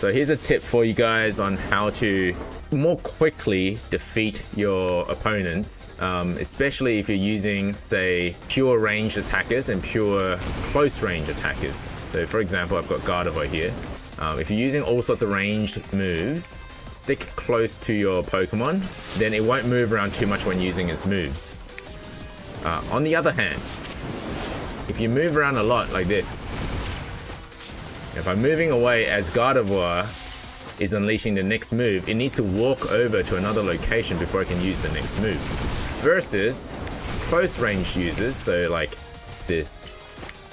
So here's a tip for you guys on how to more quickly defeat your opponents, especially if you're using, say, pure ranged attackers and pure close range attackers. So for example, I've got Gardevoir here. If you're using all sorts of ranged moves, stick close to your Pokemon, then it won't move around too much when using its moves. On the other hand, if you move around a lot like this, if I'm moving away as Gardevoir is unleashing the next move, it needs to walk over to another location before it can use the next move. Versus close range users, so like this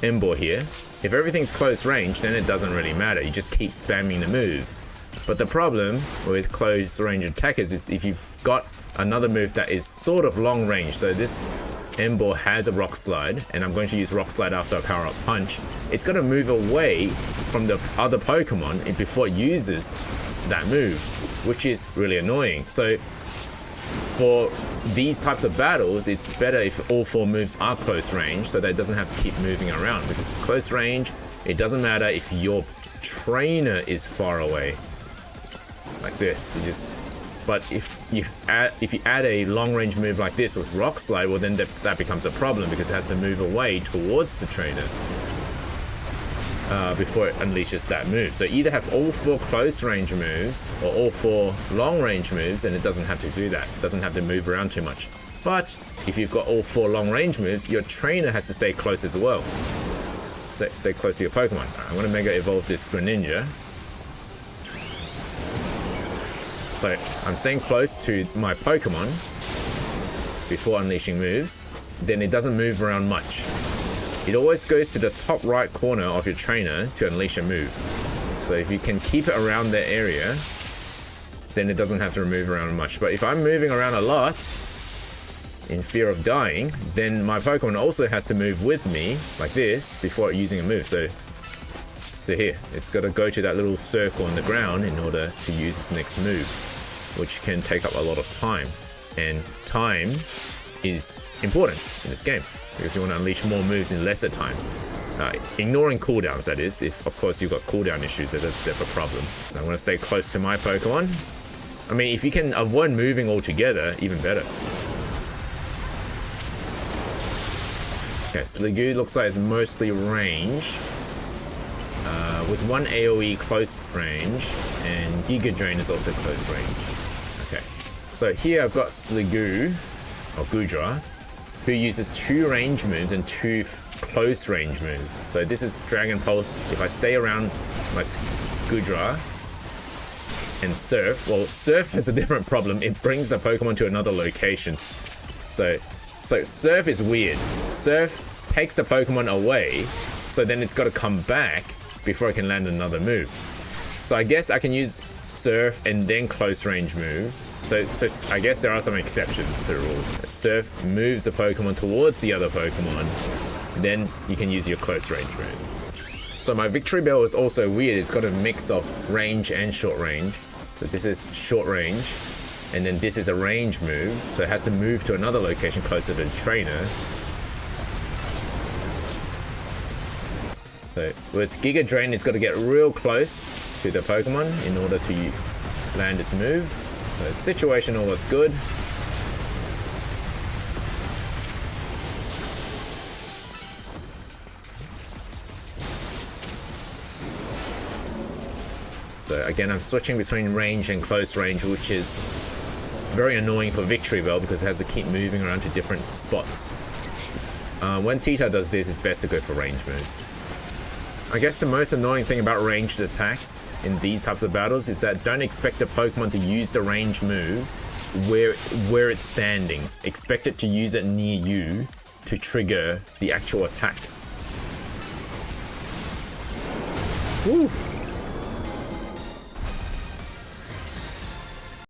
Emboar here, if everything's close range, then it doesn't really matter. You just keep spamming the moves. But the problem with close range attackers is if you've got another move that is sort of long range, so this Emboar has a Rock Slide, and I'm going to use Rock Slide after I power up Punch, it's going to move away from the other Pokemon before it uses that move, which is really annoying. So for these types of battles, it's better if all 4 moves are close range, so that it doesn't have to keep moving around, because close range, it doesn't matter if your trainer is far away. Like this, but if you add a long range move like this with Rock Slide, well then that becomes a problem, because it has to move away towards the trainer before it unleashes that move. So either have all 4 close range moves or all 4 long range moves, and it doesn't have to do that. It doesn't have to move around too much. But if you've got all 4 long range moves, your trainer has to stay close as well. Stay close to your Pokemon. I'm going to Mega Evolve this Greninja. So I'm staying close to my Pokemon before unleashing moves, then it doesn't move around much. It always goes to the top right corner of your trainer to unleash a move. So if you can keep it around that area, then it doesn't have to move around much. But if I'm moving around a lot in fear of dying, then my Pokemon also has to move with me like this before using a move. So here, it's got to go to that little circle on the ground in order to use its next move, which can take up a lot of time. And time is important in this game, because you want to unleash more moves in lesser time. Ignoring cooldowns, that is. If, of course, you've got cooldown issues, that's a problem. So I'm going to stay close to my Pokemon. I mean, if you can avoid moving altogether, even better. Okay, Sliggoo looks like it's mostly range. With 1 AoE close range, and Giga Drain is also close range. Okay, so here I've got Sliggoo, or Goodra, who uses 2 range moves and 2 close range moves. So this is Dragon Pulse. If I stay around my Goodra and Surf, well, Surf has a different problem. It brings the Pokemon to another location. So Surf is weird. Surf takes the Pokemon away, so then it's got to come back before I can land another move. So I guess I can use Surf and then close range move. So I guess there are some exceptions to the rule. Surf moves a Pokemon towards the other Pokemon, then you can use your close range moves. So my Victory Bell is also weird. It's got a mix of range and short range. So this is short range, and then this is a range move, so it has to move to another location closer to the trainer. So with Giga Drain, it's got to get real close to the Pokemon in order to land its move. So situational, that's good. So again, I'm switching between range and close range, which is very annoying for Victory Bell because it has to keep moving around to different spots. When Tita does this, it's best to go for range moves. I guess the most annoying thing about ranged attacks in these types of battles is that don't expect the Pokemon to use the range move where it's standing. Expect it to use it near you to trigger the actual attack. Woo.